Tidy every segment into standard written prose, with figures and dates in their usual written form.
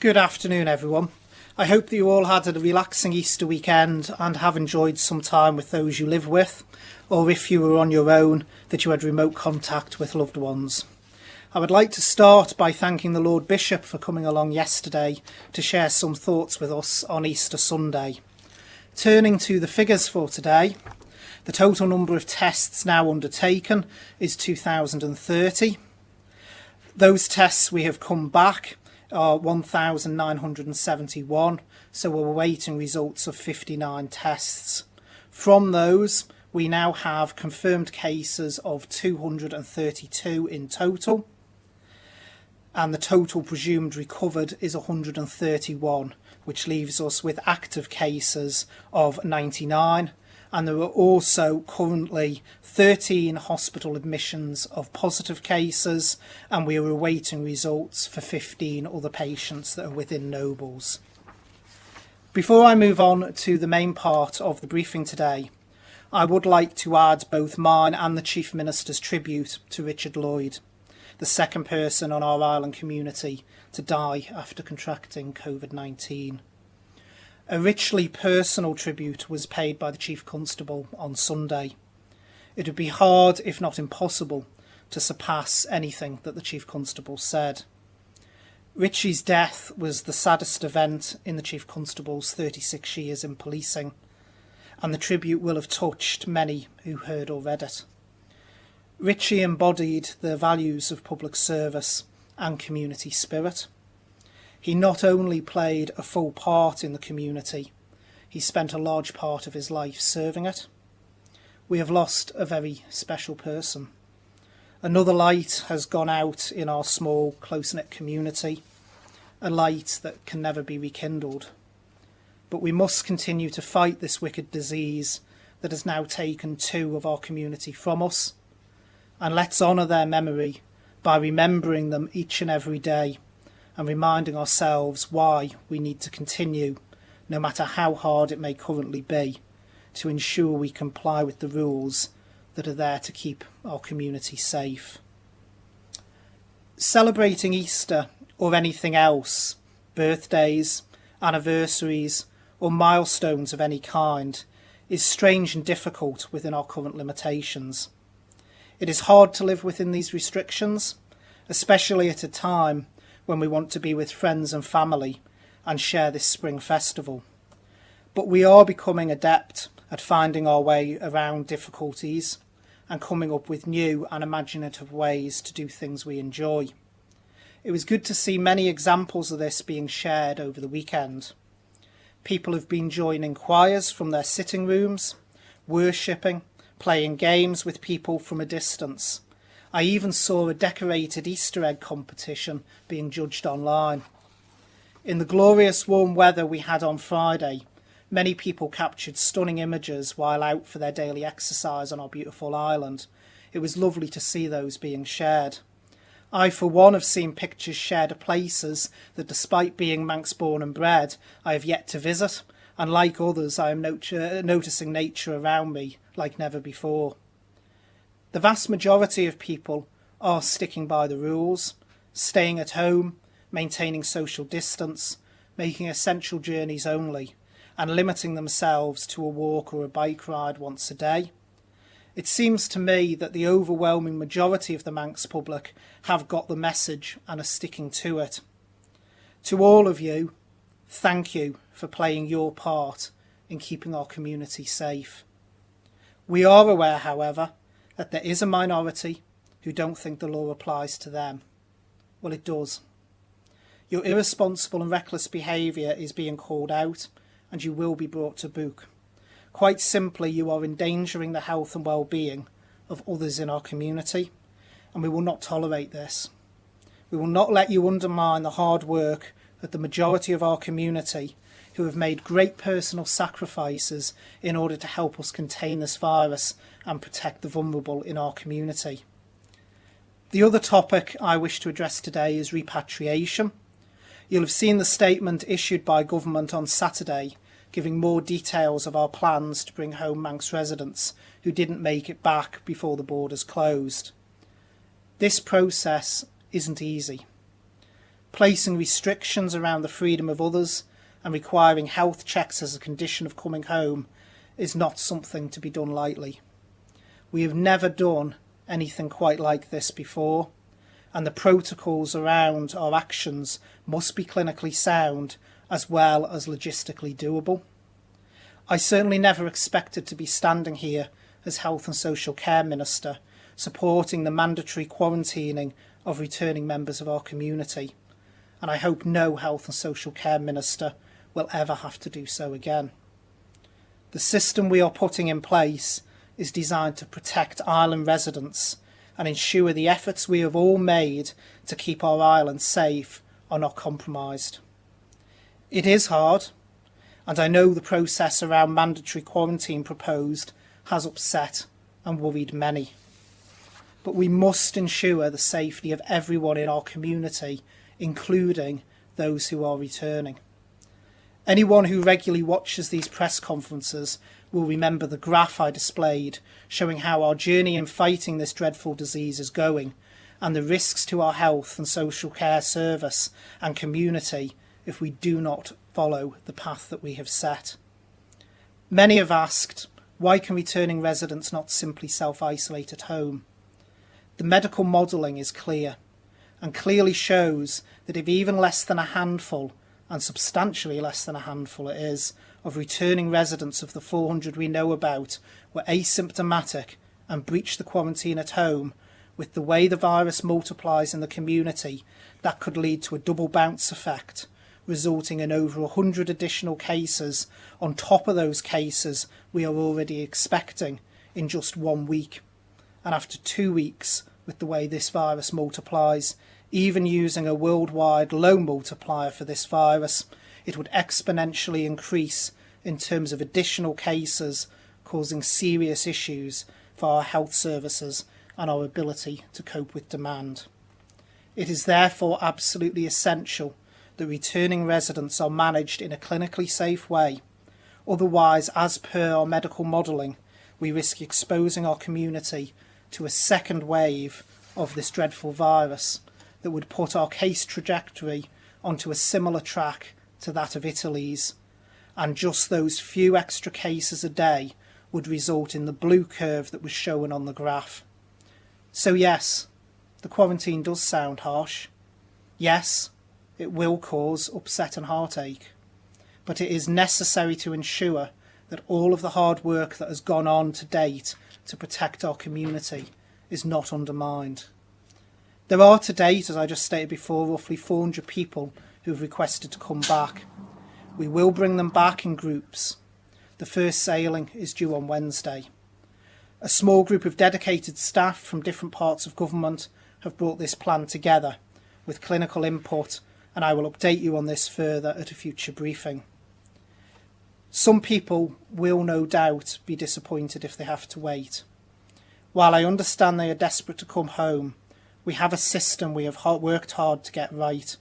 Good afternoon, everyone. I hope that you all had a relaxing Easter weekend and have enjoyed some time with those you live with, or if you were on your own, that you had remote contact with loved ones. I would like to start by thanking the Lord Bishop for coming along yesterday to share some thoughts with us on Easter Sunday. Turning to the figures for today, the total number of tests now undertaken is 2,030. Those tests we have come back are 1,971, so we're awaiting results of 59 tests. From those, we now have confirmed cases of 232 in total, and the total presumed recovered is 131, which leaves us with active cases of 99. And there are also currently 13 hospital admissions of positive cases, and we are awaiting results for 15 other patients that are within Nobles. Before I move on to the main part of the briefing today, I would like to add both mine and the Chief Minister's tribute to Richard Lloyd, the second person on our island community to die after contracting COVID-19. A richly personal tribute was paid by the Chief Constable on Sunday. It would be hard, if not impossible, to surpass anything that the Chief Constable said. Richie's death was the saddest event in the Chief Constable's 36 years in policing, and the tribute will have touched many who heard or read it. Richie embodied the values of public service and community spirit. He not only played a full part in the community, he spent a large part of his life serving it. We have lost a very special person. Another light has gone out in our small, close-knit community, a light that can never be rekindled. But we must continue to fight this wicked disease that has now taken two of our community from us, and let's honour their memory by remembering them each and every day, and reminding ourselves why we need to continue, no matter how hard it may currently be, to ensure we comply with the rules that are there to keep our community safe. Celebrating Easter or anything else, birthdays, anniversaries or milestones of any kind, is strange and difficult within our current limitations. It is hard to live within these restrictions, especially at a time when we want to be with friends and family and share this spring festival. But we are becoming adept at finding our way around difficulties and coming up with new and imaginative ways to do things we enjoy. It was good to see many examples of this being shared over the weekend. People have been joining choirs from their sitting rooms, worshipping, playing games with people from a distance. I even saw a decorated Easter egg competition being judged online. In the glorious warm weather we had on Friday, many people captured stunning images while out for their daily exercise on our beautiful island. It was lovely to see those being shared. I, for one, have seen pictures shared of places that, despite being Manx born and bred, I have yet to visit, and like others, I am noticing nature around me like never before. The vast majority of people are sticking by the rules, staying at home, maintaining social distance, making essential journeys only, and limiting themselves to a walk or a bike ride once a day. It seems to me that the overwhelming majority of the Manx public have got the message and are sticking to it. To all of you, thank you for playing your part in keeping our community safe. We are aware, however, that there is a minority who don't think the law applies to them. Well, it does. Your irresponsible and reckless behaviour is being called out, and you will be brought to book. Quite simply, you are endangering the health and well-being of others in our community, and we will not tolerate this. We will not let you undermine the hard work of the majority of our community who have made great personal sacrifices in order to help us contain this virus and protect the vulnerable in our community. The other topic I wish to address today is repatriation. You'll have seen the statement issued by government on Saturday, giving more details of our plans to bring home Manx residents who didn't make it back before the borders closed. This process isn't easy. placing restrictions around the freedom of others and requiring health checks as a condition of coming home is not something to be done lightly. We have never done anything quite like this before, and the protocols around our actions must be clinically sound as well as logistically doable. I certainly never expected to be standing here as Health and Social Care Minister supporting the mandatory quarantining of returning members of our community, and I hope no Health and Social Care Minister will ever have to do so again. The system we are putting in place is designed to protect island residents and ensure the efforts we have all made to keep our island safe are not compromised. It is hard, and I know the process around mandatory quarantine proposed has upset and worried many. But we must ensure the safety of everyone in our community, including those who are returning. Anyone who regularly watches these press conferences will remember the graph I displayed showing how our journey in fighting this dreadful disease is going and the risks to our health and social care service and community if we do not follow the path that we have set. Many have asked, why can returning residents not simply self-isolate at home? The medical modelling is clear and clearly shows that if even less than a handful, and substantially less than a handful it is, of returning residents of the 400 we know about were asymptomatic and breached the quarantine at home, with the way the virus multiplies in the community, that could lead to a double bounce effect, resulting in over 100 additional cases on top of those cases we are already expecting in just 1 week. And after 2 weeks, with the way this virus multiplies, even using a worldwide low multiplier for this virus, it would exponentially increase in terms of additional cases, causing serious issues for our health services and our ability to cope with demand. It is therefore absolutely essential that returning residents are managed in a clinically safe way. Otherwise, as per our medical modelling, we risk exposing our community to a second wave of this dreadful virus that would put our case trajectory onto a similar track to that of Italy's, and just those few extra cases a day would result in the blue curve that was shown on the graph. So yes, the quarantine does sound harsh. Yes, it will cause upset and heartache, but it is necessary to ensure that all of the hard work that has gone on to date to protect our community is not undermined. There are to date, as I just stated before, roughly 400 people who have requested to come back. We will bring them back in groups. The first sailing is due on Wednesday. A small group of dedicated staff from different parts of government have brought this plan together with clinical input, and I will update you on this further at a future briefing. Some people will no doubt be disappointed if they have to wait. While I understand they are desperate to come home, we have a system we have worked hard to get right,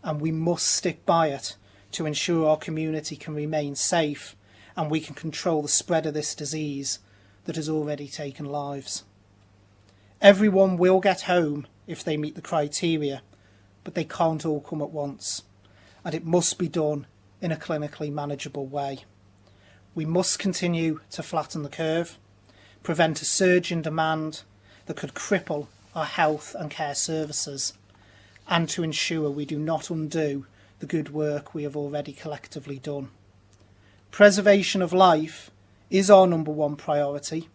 and we must stick by it to ensure our community can remain safe and we can control the spread of this disease that has already taken lives. Everyone will get home if they meet the criteria, but they can't all come at once, and it must be done in a clinically manageable way. We must continue to flatten the curve, prevent a surge in demand that could cripple our health and care services, and to ensure we do not undo the good work we have already collectively done. Preservation of life is our number one priority,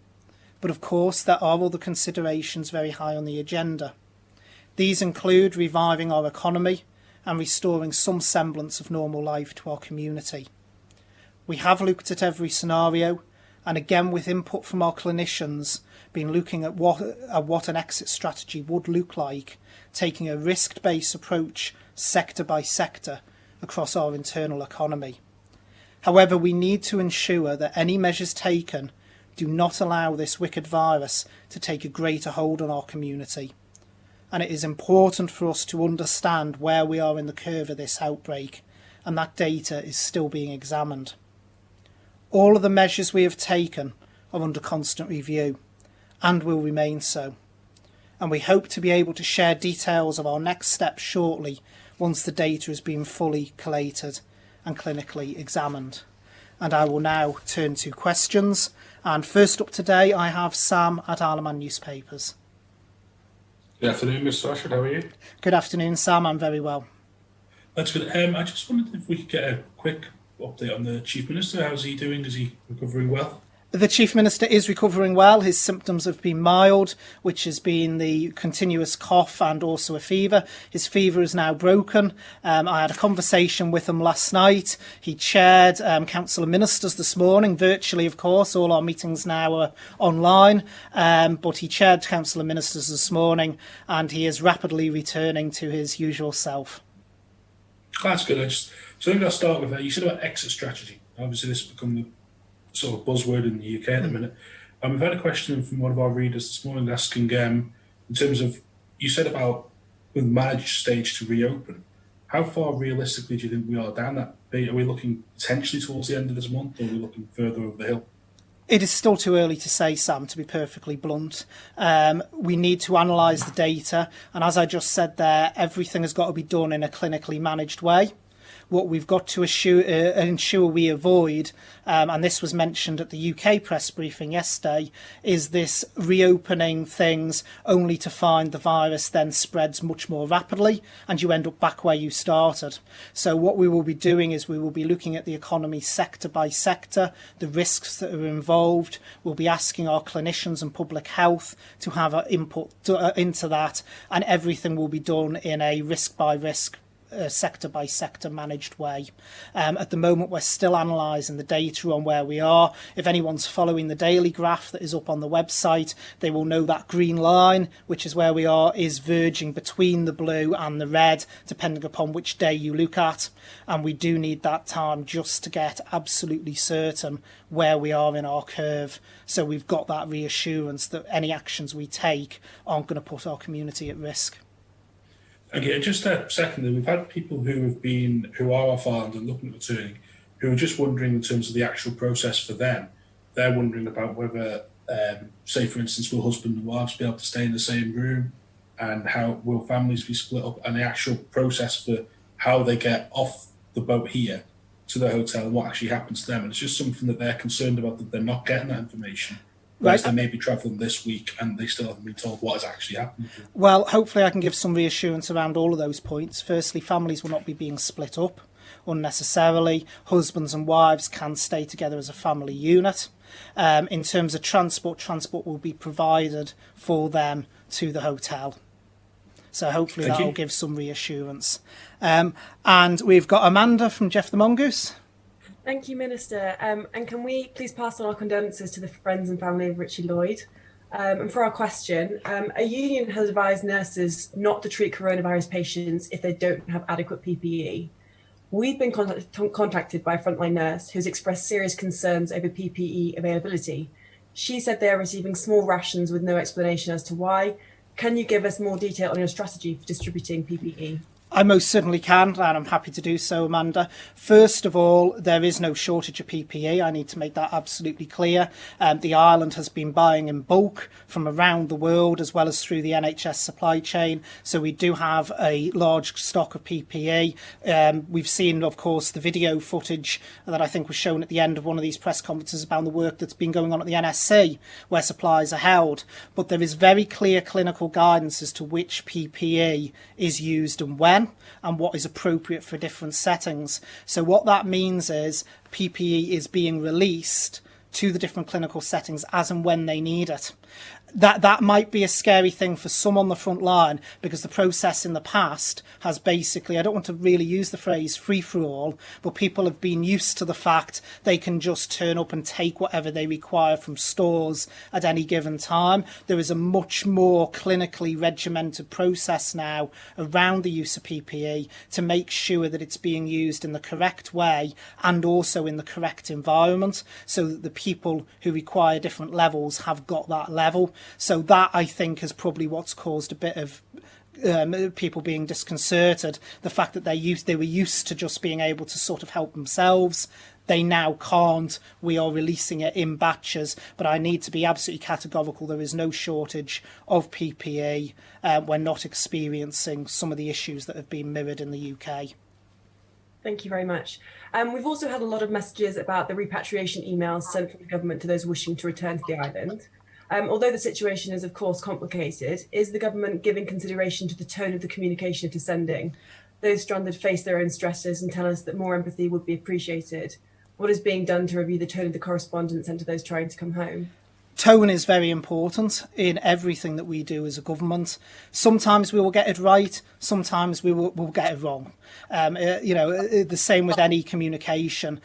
but of course there are other considerations very high on the agenda. These include reviving our economy and restoring some semblance of normal life to our community. We have looked at every scenario, and again with input from our clinicians, been looking at what an exit strategy would look like, taking a risk-based approach sector by sector across our internal economy. However, we need to ensure that any measures taken do not allow this wicked virus to take a greater hold on our community. And it is important for us to understand where we are in the curve of this outbreak, and that data is still being examined. All of the measures we have taken are under constant review and will remain so. And we hope to be able to share details of our next steps shortly once the data has been fully collated and clinically examined. And I will now turn to questions. And first up today, I have Sam at Isle of Man Newspapers. Good afternoon, Mr. Ashford. How are you? Good afternoon, Sam. I'm very well. That's good. I just wondered if we could get a quick update on the Chief Minister. How's he doing? Is he recovering well? The Chief Minister is recovering well. His symptoms have been mild, which has been the continuous cough and also a fever. His fever is now broken. I had a conversation with him last night. He chaired Council of Ministers this morning, virtually, of course. All our meetings now are online. But he chaired Council of Ministers this morning, and he is rapidly returning to his usual self. That's good. So I think I'll start with you said about exit strategy. Obviously, this has become the sort of buzzword in the UK at the minute. We've had a question from one of our readers this morning asking, in terms of, you said about with managed stage to reopen, how far realistically do you think we are down that? Are we looking potentially towards the end of this month, or are we looking further over the hill? It is still too early to say, Sam, to be perfectly blunt. We need to analyse the data. And as I just said there, everything has got to be done in a clinically managed way. What we've got to ensure we avoid, and this was mentioned at the UK press briefing yesterday, is this reopening things only to find the virus then spreads much more rapidly and you end up back where you started. So what we will be doing is we will be looking at the economy sector by sector, the risks that are involved. We'll be asking our clinicians and public health to have an input into that, and everything will be done in a risk by risk, sector by sector managed way. At the moment, we're still analysing the data on where we are. If anyone's following the daily graph that is up on the website, they will know that green line, which is where we are, is verging between the blue and the red, depending upon which day you look at. And we do need that time just to get absolutely certain where we are in our curve. So we've got that reassurance that any actions we take aren't going to put our community at risk. Okay, just secondly, we've had people who are off Ireland and looking at returning, who are just wondering in terms of the actual process for them. They're wondering about whether, say for instance, will husband and wives be able to stay in the same room, and how will families be split up, and the actual process for how they get off the boat here to the hotel and what actually happens to them. And it's just something that they're concerned about, that they're not getting that information. Whereas they may be travelling this week and they still haven't been told what has actually happened. Well, hopefully I can give some reassurance around all of those points. Firstly, families will not be being split up unnecessarily. Husbands and wives can stay together as a family unit. In terms of transport will be provided for them to the hotel. So hopefully that will give some reassurance. And we've got Amanda from Jeff the Mongoose. Thank you, Minister. And can we please pass on our condolences to the friends and family of Richie Lloyd? And for our question, a union has advised nurses not to treat coronavirus patients if they don't have adequate PPE. We've been contacted by a frontline nurse who's expressed serious concerns over PPE availability. She said they are receiving small rations with no explanation as to why. Can you give us more detail on your strategy for distributing PPE? I most certainly can, and I'm happy to do so, Amanda. First of all, there is no shortage of PPE. I need to make that absolutely clear. The island has been buying in bulk from around the world, as well as through the NHS supply chain. So we do have a large stock of PPE. We've seen, of course, the video footage that I think was shown at the end of one of these press conferences about the work that's been going on at the NSC, where supplies are held. But there is very clear clinical guidance as to which PPE is used and when, and what is appropriate for different settings. So what that means is PPE is being released to the different clinical settings as and when they need it. That might be a scary thing for some on the front line, because the process in the past has basically, I don't want to really use the phrase free for all, but people have been used to the fact they can just turn up and take whatever they require from stores at any given time. There is a much more clinically regimented process now around the use of PPE to make sure that it's being used in the correct way and also in the correct environment, so that the people who require different levels have got that level. So that, I think, is probably what's caused a bit of people being disconcerted. The fact that they were used to just being able to sort of help themselves. they now can't. We are releasing it in batches, but I need to be absolutely categorical. There is no shortage of PPE. We're not experiencing some of the issues that have been mirrored in the UK. Thank you very much. We've also had a lot of messages about the repatriation emails sent from the government to those wishing to return to the island. Although the situation is, of course, complicated, is the government giving consideration to the tone of the communication it is sending? Those stranded face their own stresses and tell us that more empathy would be appreciated. What is being done to review the tone of the correspondence sent to those trying to come home? Tone is very important in everything that we do as a government. Sometimes we will get it right, sometimes we'll get it wrong. The same with any communication.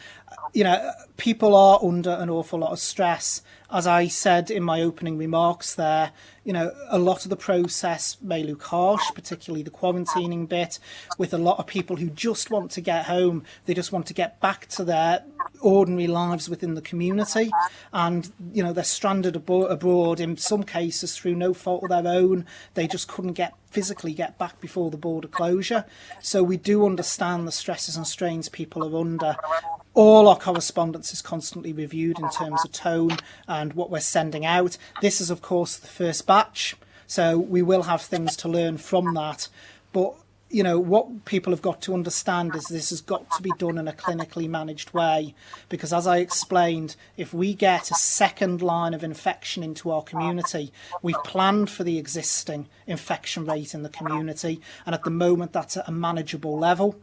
People are under an awful lot of stress. As I said in my opening remarks there, a lot of the process may look harsh, particularly the quarantining bit, with a lot of people who just want to get home. They just want to get back to their ordinary lives within the community, and they're stranded abroad in some cases through no fault of their own. They just couldn't physically get back before the border closure. So we do understand the stresses and strains people are under. All our correspondence is constantly reviewed in terms of tone and what we're sending out. This is, of course, the first batch, so we will have things to learn from that. But what people have got to understand is this has got to be done in a clinically managed way, because as I explained, if we get a second line of infection into our community, we've planned for the existing infection rate in the community, and at the moment that's at a manageable level.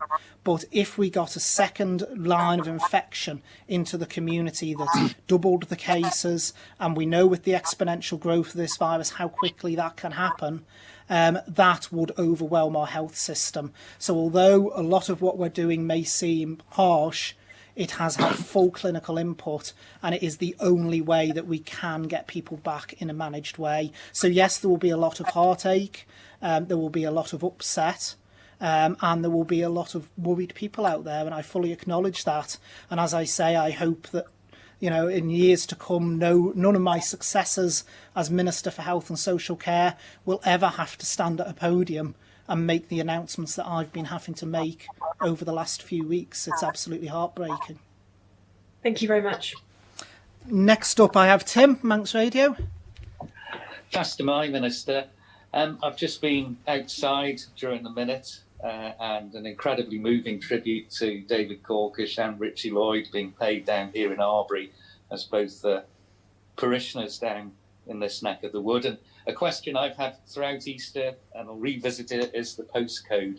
But if we got a second line of infection into the community that doubled the cases, and we know with the exponential growth of this virus how quickly that can happen, that would overwhelm our health system. So although a lot of what we're doing may seem harsh, it has had full clinical input, and it is the only way that we can get people back in a managed way. So yes, there will be a lot of heartache, there will be a lot of upset, and there will be a lot of worried people out there, and I fully acknowledge that. And as I say, I hope that in years to come, none of my successors as Minister for Health and Social Care will ever have to stand at a podium and make the announcements that I've been having to make over the last few weeks. It's absolutely heartbreaking. Thank you very much. Next up, I have Tim, Manx Radio. Faster my Minister. I've just been outside during the minute and an incredibly moving tribute to David Corkish and Richie Lloyd being paid down here in Arbury as both parishioners down in this neck of the wood. And a question I've had throughout Easter, and I'll revisit it, is the postcode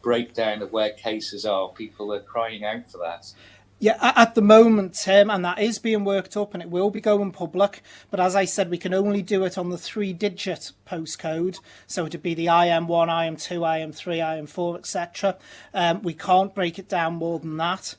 breakdown of where cases are. People are crying out for that. Yeah, at the moment, Tim, and that is being worked up and it will be going public. But as I said, we can only do it on the 3-digit postcode. So it'd be the IM1, IM2, IM3, IM4, etc. We can't break it down more than that.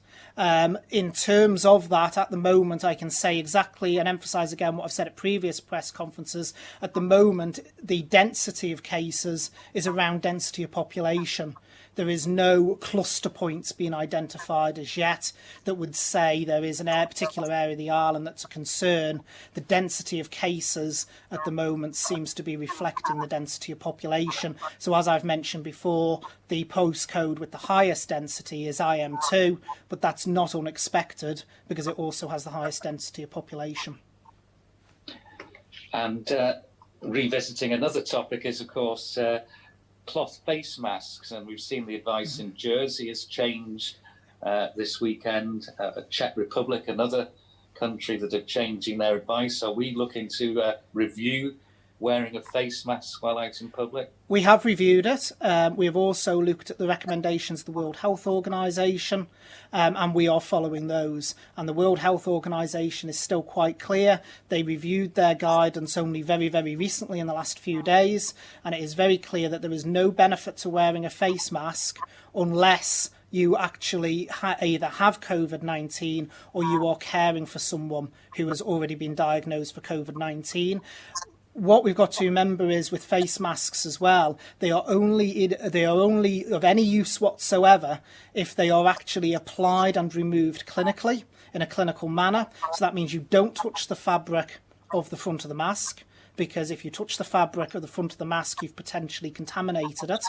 In terms of that, at the moment, I can say exactly and emphasise again what I've said at previous press conferences. At the moment, the density of cases is around density of population. There is no cluster points being identified as yet that would say there is a particular area of the island that's a concern. The density of cases at the moment seems to be reflecting the density of population. So as I've mentioned before, the postcode with the highest density is IM2, but that's not unexpected because it also has the highest density of population. And revisiting another topic is, of course, cloth face masks, and we've seen the advice in Jersey has changed this weekend. Czech Republic, another country that are changing their advice. Are we looking to review wearing a face mask while out in public? We have reviewed it. We have also looked at the recommendations of the World Health Organization, and we are following those. And the World Health Organization is still quite clear. They reviewed their guidance only very, very recently in the last few days, and it is very clear that there is no benefit to wearing a face mask unless you actually either have COVID-19 or you are caring for someone who has already been diagnosed for COVID-19. What we've got to remember is with face masks as well, they are only of any use whatsoever if they are actually applied and removed clinically in a clinical manner. So that means you don't touch the fabric of the front of the mask. because if you touch the fabric at the front of the mask, you've potentially contaminated it,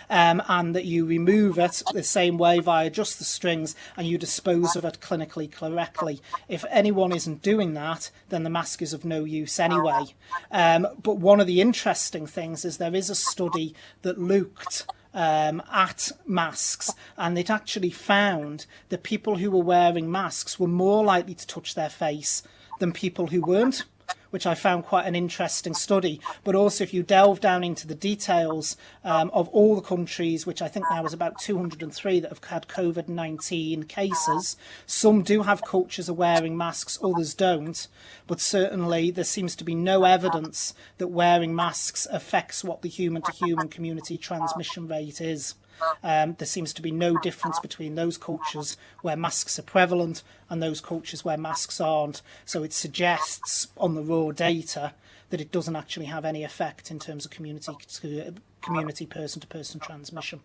and that you remove it the same way via just the strings and you dispose of it clinically correctly. If anyone isn't doing that, then the mask is of no use anyway. But one of the interesting things is there is a study that looked at masks, and it actually found that people who were wearing masks were more likely to touch their face than people who weren't, which I found quite an interesting study. But also, if you delve down into the details of all the countries, which I think now is about 203 that have had COVID-19 cases, some do have cultures of wearing masks, others don't. But certainly there seems to be no evidence that wearing masks affects what the human-to-human community transmission rate is. There seems to be no difference between those cultures where masks are prevalent and those cultures where masks aren't. So it suggests on the raw data that it doesn't actually have any effect in terms of community person-to-person transmission.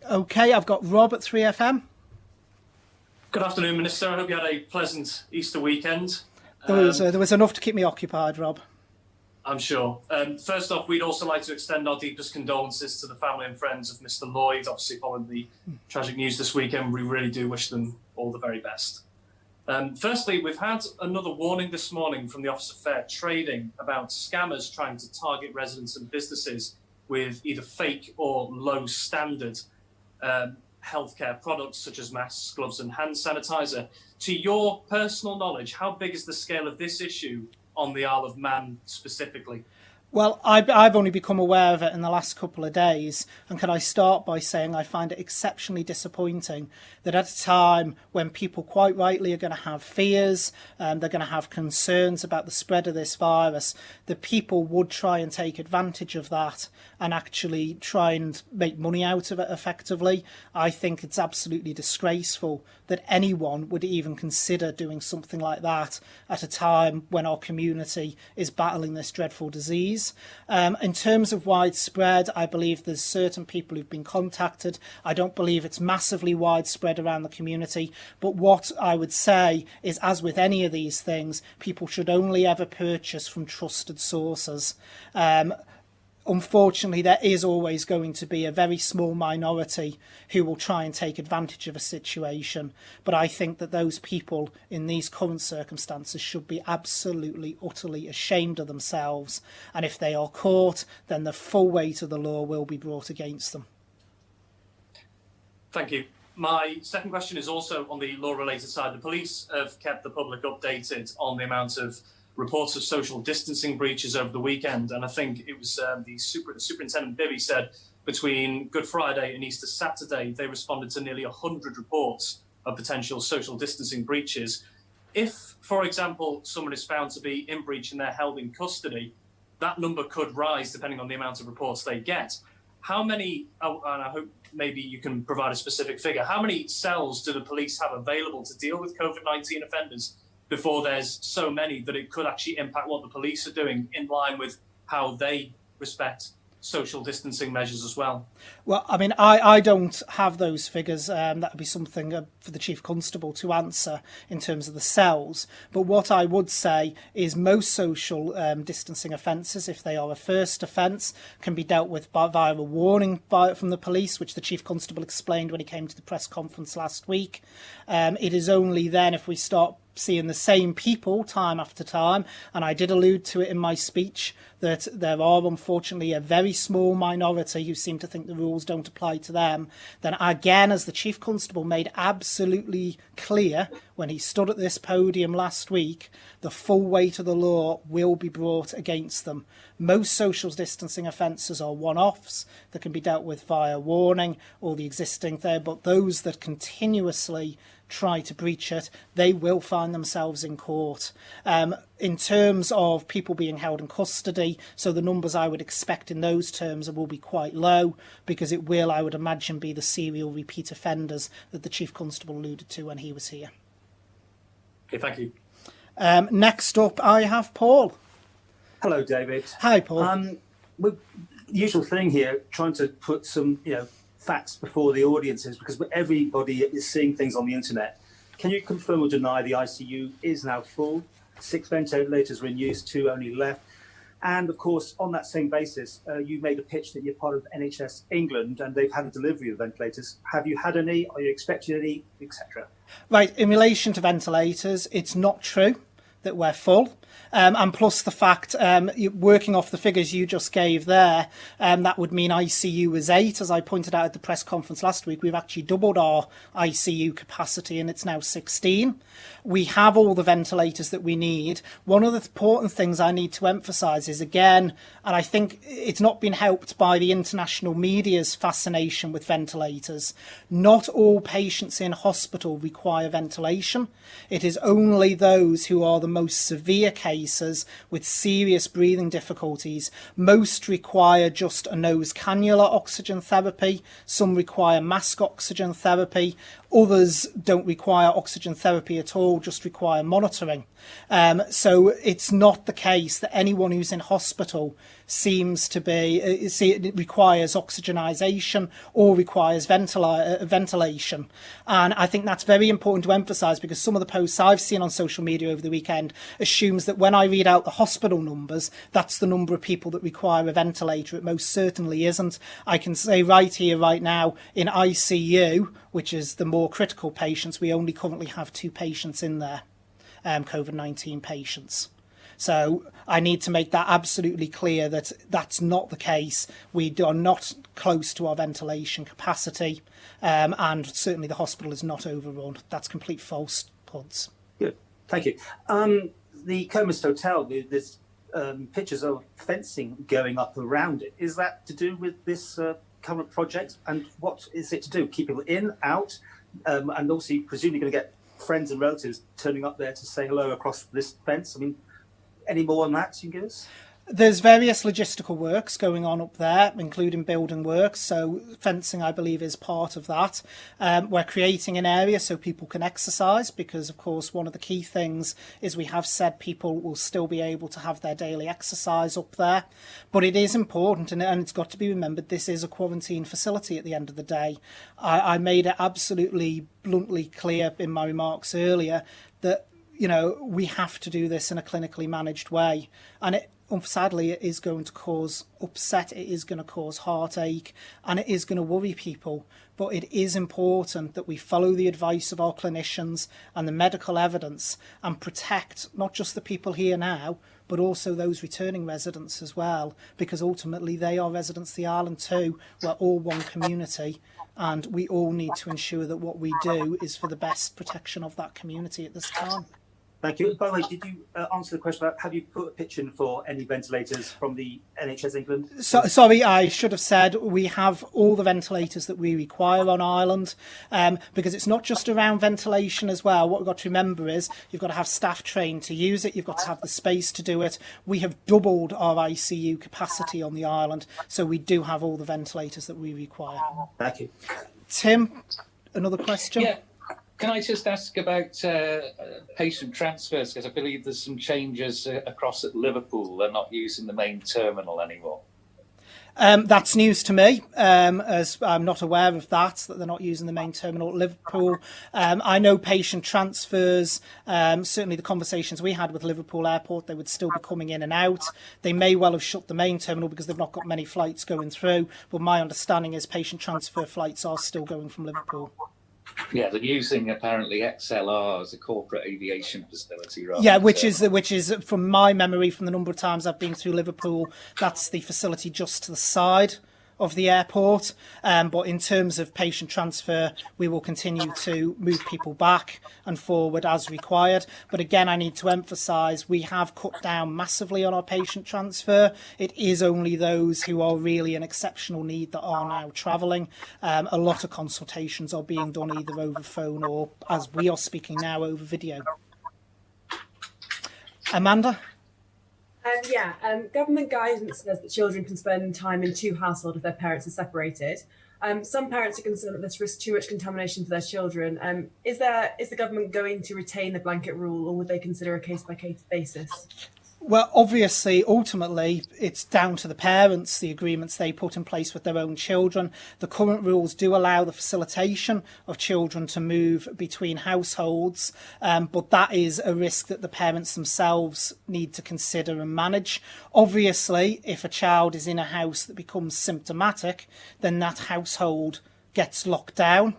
Okay, I've got Rob at 3FM. Good afternoon, Minister. I hope you had a pleasant Easter weekend. There was enough to keep me occupied, Rob. I'm sure. First off, we'd also like to extend our deepest condolences to the family and friends of Mr. Lloyd, obviously following the tragic news this weekend. We really do wish them all the very best. Firstly, we've had another warning this morning from the Office of Fair Trading about scammers trying to target residents and businesses with either fake or low standard healthcare products such as masks, gloves and hand sanitizer. To your personal knowledge, how big is the scale of this issue on the Isle of Man specifically? Well, I've only become aware of it in the last couple of days, and can I start by saying I find it exceptionally disappointing that at a time when people quite rightly are going to have fears, they're going to have concerns about the spread of this virus, that people would try and take advantage of that and actually try and make money out of it effectively. I think it's absolutely disgraceful that anyone would even consider doing something like that at a time when our community is battling this dreadful disease. In terms of widespread, I believe there's certain people who've been contacted. I don't believe it's massively widespread around the community, but what I would say is, as with any of these things, people should only ever purchase from trusted sources. Unfortunately, there is always going to be a very small minority who will try and take advantage of a situation. But I think that those people in these current circumstances should be absolutely, utterly ashamed of themselves. And if they are caught, then the full weight of the law will be brought against them. Thank you. My second question is also on the law-related side. The police have kept the public updated on the amount of reports of social distancing breaches over the weekend, and I think it was the Superintendent Bibby said between Good Friday and Easter Saturday they responded to nearly 100 reports of potential social distancing breaches. If, for example, someone is found to be in breach and they're held in custody, that number could rise depending on the amount of reports they get. How many, and I hope maybe you can provide a specific figure, how many cells do the police have available to deal with COVID-19 offenders before there's so many that it could actually impact what the police are doing in line with how they respect social distancing measures as well? Well, I mean, I don't have those figures. That would be something for the Chief Constable to answer in terms of the cells. But what I would say is most social distancing offences, if they are a first offence, can be dealt with via a warning from the police, which the Chief Constable explained when he came to the press conference last week. It is only then if we start seeing the same people time after time, and I did allude to it in my speech, that there are unfortunately a very small minority who seem to think the rules don't apply to them, then again, as the Chief Constable made absolutely clear when he stood at this podium last week, the full weight of the law will be brought against them. Most social distancing offences are one-offs that can be dealt with via warning or the existing there, but those that continuously try to breach it, they will find themselves in court. In terms of people being held in custody, so the numbers I would expect in those terms will be quite low, because it will, I would imagine, be the serial repeat offenders that the Chief Constable alluded to when he was here. Okay, thank you. Next up, I have Paul. Hello, David. Hi, Paul. The usual thing here, trying to put some, facts before the audiences, because everybody is seeing things on the internet. Can you confirm or deny the ICU is now full? 6 ventilators were in use, 2 only left. And of course, on that same basis, you made a pitch that you're part of NHS England and they've had a delivery of ventilators. Have you had any? Are you expecting any, etc.? Right, in relation to ventilators, it's not true that we're full. And plus the fact, working off the figures you just gave there, that would mean ICU was 8. As I pointed out at the press conference last week, we've actually doubled our ICU capacity and it's now 16. We have all the ventilators that we need. One of the important things I need to emphasise is, again, and I think it's not been helped by the international media's fascination with ventilators, not all patients in hospital require ventilation. It is only those who are the most severe cases with serious breathing difficulties. Most require just a nose cannula oxygen therapy. Some require mask oxygen therapy. Others don't require oxygen therapy at all, just require monitoring. So it's not the case that anyone who's in hospital seems to be, it requires oxygenisation or requires ventilation. And I think that's very important to emphasise, because some of the posts I've seen on social media over the weekend assumes that when I read out the hospital numbers, that's the number of people that require a ventilator. It most certainly isn't. I can say right here, right now, in ICU, which is the more critical patients, we only currently have 2 patients in there, COVID-19 patients. So I need to make that absolutely clear that that's not the case. We are not close to our ventilation capacity, and certainly the hospital is not overrun. That's complete false puds. Good, thank you. The Coast Hotel, there's pictures of fencing going up around it. Is that to do with this current project? And what is it to do? Keep people in, out, and also presumably going to get friends and relatives turning up there to say hello across this fence? I mean, any more on that you can give us? There's various logistical works going on up there, including building works. So fencing, I believe, is part of that. We're creating an area so people can exercise, because, of course, one of the key things is we have said people will still be able to have their daily exercise up there. But it is important, and it's got to be remembered, this is a quarantine facility at the end of the day. I made it absolutely bluntly clear in my remarks earlier that, you know, we have to do this in a clinically managed way. And sadly, it is going to cause upset, it is going to cause heartache, and it is going to worry people. But it is important that we follow the advice of our clinicians and the medical evidence and protect not just the people here now, but also those returning residents as well, because ultimately they are residents of the island too. We're all one community, and we all need to ensure that what we do is for the best protection of that community at this time. Thank you. By the way, did you answer the question about have you put a pitch in for any ventilators from the NHS England? Sorry, I should have said we have all the ventilators that we require on Ireland, because it's not just around ventilation as well. What we've got to remember is you've got to have staff trained to use it. You've got to have the space to do it. We have doubled our ICU capacity on the island, so we do have all the ventilators that we require. Thank you. Tim, another question? Yeah. Can I just ask about patient transfers? Because I believe there's some changes across at Liverpool. They're not using the main terminal anymore. That's news to me, as I'm not aware of that they're not using the main terminal at Liverpool. I know patient transfers, certainly the conversations we had with Liverpool Airport, they would still be coming in and out. They may well have shut the main terminal because they've not got many flights going through, but my understanding is patient transfer flights are still going from Liverpool. Yeah, they're using apparently XLR as a corporate aviation facility. Yeah, which is from my memory, from the number of times I've been through Liverpool, that's the facility just to the side of the airport. But in terms of patient transfer, we will continue to move people back and forward as required. But again, I need to emphasise we have cut down massively on our patient transfer. It is only those who are really in exceptional need that are now travelling. A lot of consultations are being done either over phone or, as we are speaking now, over video. Amanda? Government guidance says that children can spend time in 2 households if their parents are separated. Some parents are concerned that this risks too much contamination for their children. Is the government going to retain the blanket rule, or would they consider a case-by-case basis? Well, obviously, ultimately, it's down to the parents, the agreements they put in place with their own children. The current rules do allow the facilitation of children to move between households, but that is a risk that the parents themselves need to consider and manage. Obviously, if a child is in a house that becomes symptomatic, then that household gets locked down.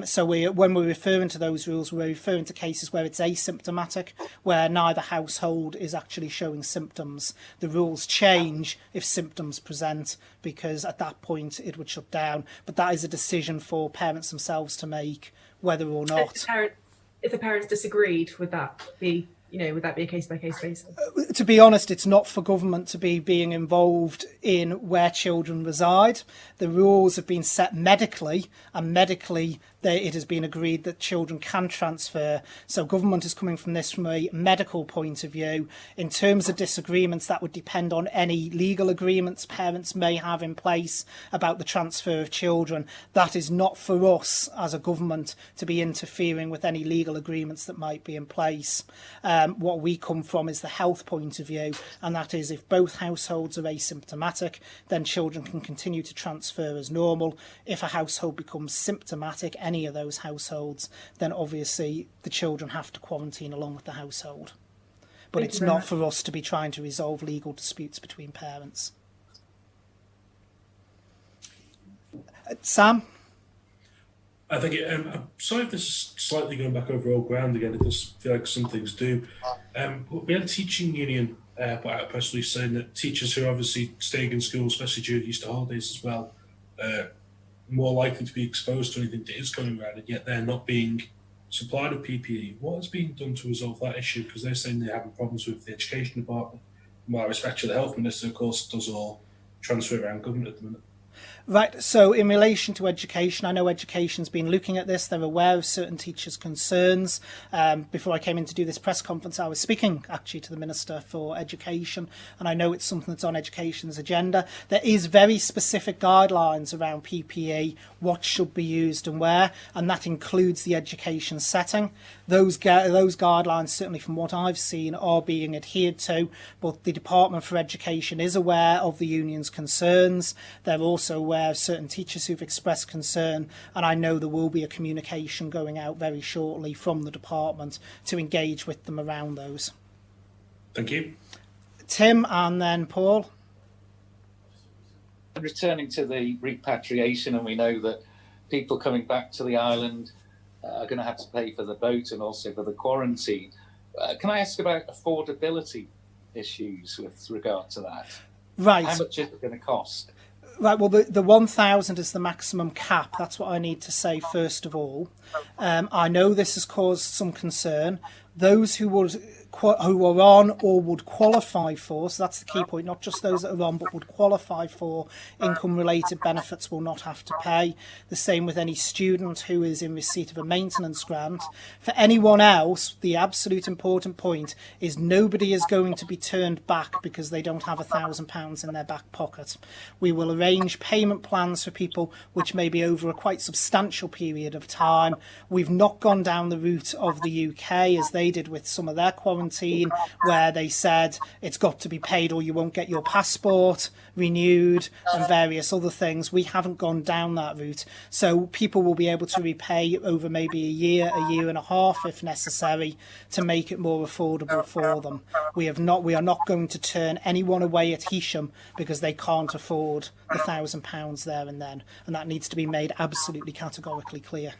So when we're referring to those rules, we're referring to cases where it's asymptomatic, where neither household is actually showing symptoms. The rules change if symptoms present, because at that point it would shut down. But that is a decision for parents themselves to make, whether or not. If the parents disagreed, would that be a case-by-case basis? To be honest, it's not for government to be being involved in where children reside. The rules have been set medically, and medically it has been agreed that children can transfer. So government is coming from this from a medical point of view. In terms of disagreements, that would depend on any legal agreements parents may have in place about the transfer of children. That is not for us as a government to be interfering with any legal agreements that might be in place. What we come from is the health point of view, and that is if both households are asymptomatic, then children can continue to transfer as normal. If a household becomes symptomatic, any of those households, then obviously the children have to quarantine along with the household. But it's not for us to be trying to resolve legal disputes between parents. Sam? I think I'm sorry if this is slightly going back over old ground again. It does feel like some things do. We had a teaching union put out a press release saying that teachers who are obviously staying in school, especially during Easter holidays as well, more likely to be exposed to anything that is going around, and yet they're not being supplied with PPE. What is being done to resolve that issue? Because they're saying they're having problems with the education department. My respect to the Health Minister, of course, does all transfer around government at the minute. Right, so in relation to education, I know education's been looking at this. They're aware of certain teachers' concerns. Before I came in to do this press conference, I was speaking actually to the Minister for Education, and I know it's something that's on education's agenda. There is very specific guidelines around PPE, what should be used and where, and that includes the education setting. Those guidelines, certainly from what I've seen, are being adhered to, but the Department for Education is aware of the union's concerns. They're also aware of certain teachers who've expressed concern, and I know there will be a communication going out very shortly from the department to engage with them around those. Thank you. Tim and then Paul. Returning to the repatriation, and we know that people coming back to the island are going to have to pay for the boat and also for the quarantine. Can I ask about affordability issues with regard to that? Right. How much is it going to cost? Right, well, the 1,000 is the maximum cap. That's what I need to say first of all. I know this has caused some concern. Those who are on or would qualify for, so that's the key point, not just those that are on but would qualify for income-related benefits will not have to pay. The same with any student who is in receipt of a maintenance grant. For anyone else, the absolute important point is nobody is going to be turned back because they don't have £1,000 in their back pocket. We will arrange payment plans for people which may be over a quite substantial period of time. We've not gone down the route of the UK as they did with some of their quarantine, where they said it's got to be paid or you won't get your passport renewed and various other things. We haven't gone down that route, so people will be able to repay over maybe a year and a half if necessary to make it more affordable for them. We are not going to turn anyone away at Heysham because they can't afford the £1,000 there and then, and that needs to be made absolutely categorically clear.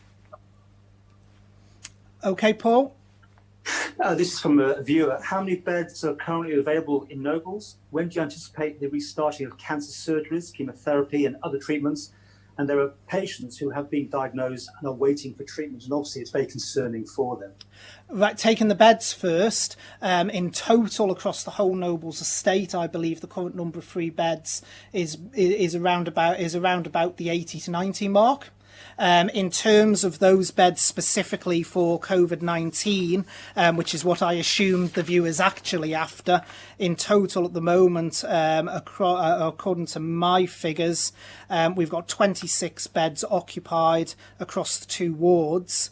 Okay, Paul? This is from a viewer. How many beds are currently available in Nobles? When do you anticipate the restarting of cancer surgeries, chemotherapy and other treatments? And there are patients who have been diagnosed and are waiting for treatment, and obviously it's very concerning for them. Right, taking the beds first, in total across the whole Nobles estate, I believe the current number of free beds is around about the 80 to 90 mark. In terms of those beds specifically for COVID-19, which is what I assumed the viewer's actually after, in total at the moment, according to my figures, we've got 26 beds occupied across the 2 wards,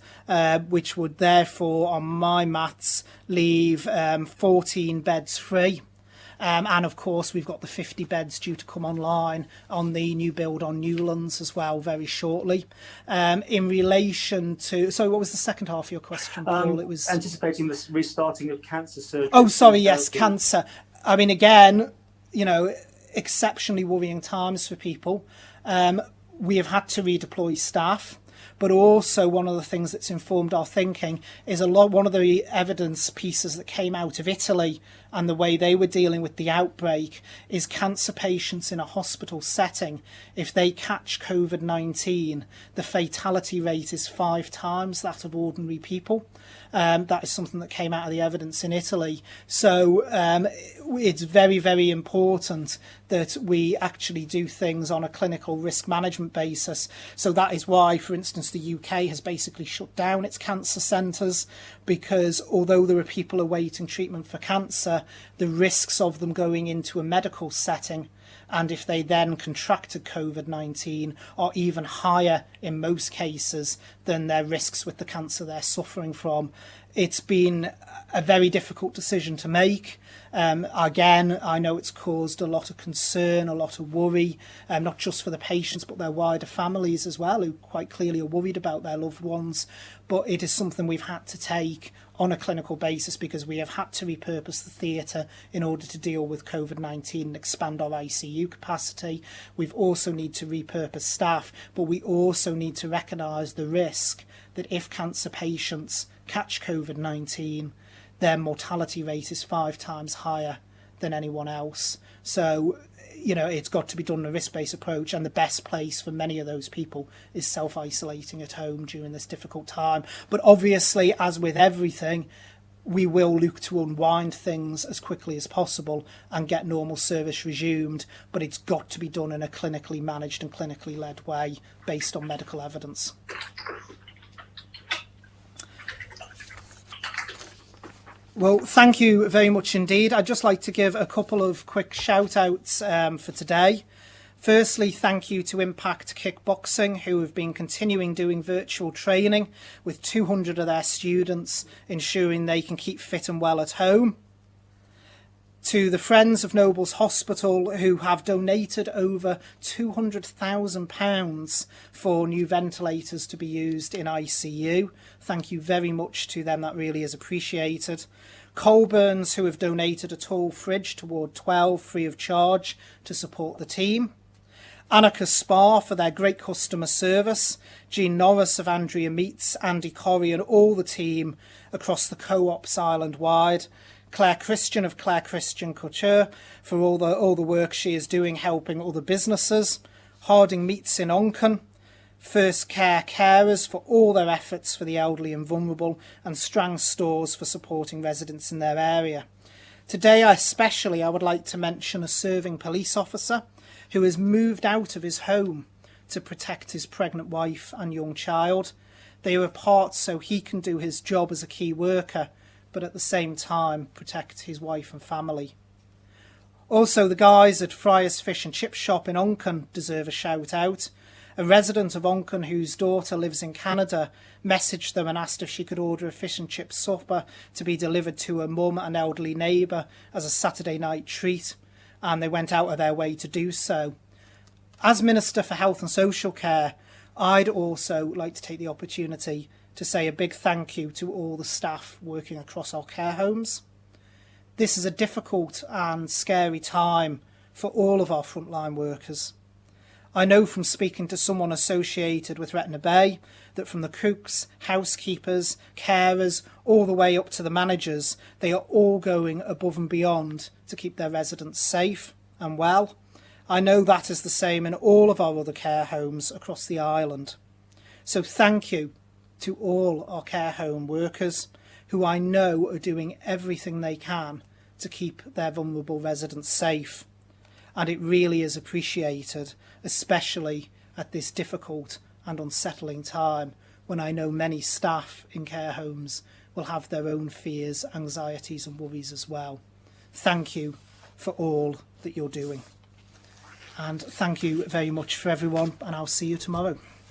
which would therefore, on my maths, leave 14 beds free. And of course, we've got the 50 beds due to come online on the new build on Newlands as well very shortly. In relation to, so what was the second half of your question, Paul? It was anticipating the restarting of cancer surgery. Oh, sorry, yes, cancer. I mean, again, exceptionally worrying times for people. We have had to redeploy staff. But also one of the things that's informed our thinking is one of the evidence pieces that came out of Italy and the way they were dealing with the outbreak is cancer patients in a hospital setting. If they catch COVID-19, the fatality rate is 5 times that of ordinary people. That is something that came out of the evidence in Italy. So it's very, very important that we actually do things on a clinical risk management basis. So that is why, for instance, the UK has basically shut down its cancer centres, because although there are people awaiting treatment for cancer, the risks of them going into a medical setting, and if they then contracted COVID-19, are even higher in most cases than their risks with the cancer they're suffering from. It's been a very difficult decision to make. Again, I know it's caused a lot of concern, a lot of worry, not just for the patients, but their wider families as well, who quite clearly are worried about their loved ones. But it is something we've had to take on a clinical basis because we have had to repurpose the theatre in order to deal with COVID-19 and expand our ICU capacity. We've also need to repurpose staff, but we also need to recognise the risk that if cancer patients catch COVID-19, their mortality rate is 5 times higher than anyone else. So, it's got to be done in a risk-based approach, and the best place for many of those people is self-isolating at home during this difficult time. But obviously, as with everything, we will look to unwind things as quickly as possible and get normal service resumed, but it's got to be done in a clinically managed and clinically led way based on medical evidence. Well, thank you very much indeed. I'd just like to give a couple of quick shout-outs for today. Firstly, thank you to Impact Kickboxing, who have been continuing doing virtual training with 200 of their students, ensuring they can keep fit and well at home. To the Friends of Nobles Hospital, who have donated over £200,000 for new ventilators to be used in ICU. Thank you very much to them, that really is appreciated. Colburns, who have donated a tall fridge to Ward 12 free of charge to support the team. Annika Spa for their great customer service. Jean Norris of Andrea Meats, Andy Corrie and all the team across the co-ops island-wide. Claire Christian of Claire Christian Couture for all the work she is doing helping other businesses. Harding Meats in Onken. First Care Carers for all their efforts for the elderly and vulnerable, and Strang Stores for supporting residents in their area. Today I would like to mention a serving police officer who has moved out of his home to protect his pregnant wife and young child. They are apart so he can do his job as a key worker, but at the same time protect his wife and family. Also, the guys at Friar's Fish and Chip Shop in Onken deserve a shout out. A resident of Onken whose daughter lives in Canada messaged them and asked if she could order a fish and chip supper to be delivered to her mum and elderly neighbour as a Saturday night treat, and they went out of their way to do so. As Minister for Health and Social Care, I'd also like to take the opportunity to say a big thank you to all the staff working across our care homes. This is a difficult and scary time for all of our frontline workers. I know from speaking to someone associated with Retna Bay that from the cooks, housekeepers, carers, all the way up to the managers, they are all going above and beyond to keep their residents safe and well. I know that is the same in all of our other care homes across the island. So thank you to all our care home workers who I know are doing everything they can to keep their vulnerable residents safe. And it really is appreciated, especially at this difficult and unsettling time when I know many staff in care homes will have their own fears, anxieties and worries as well. Thank you for all that you're doing. And thank you very much for everyone, and I'll see you tomorrow.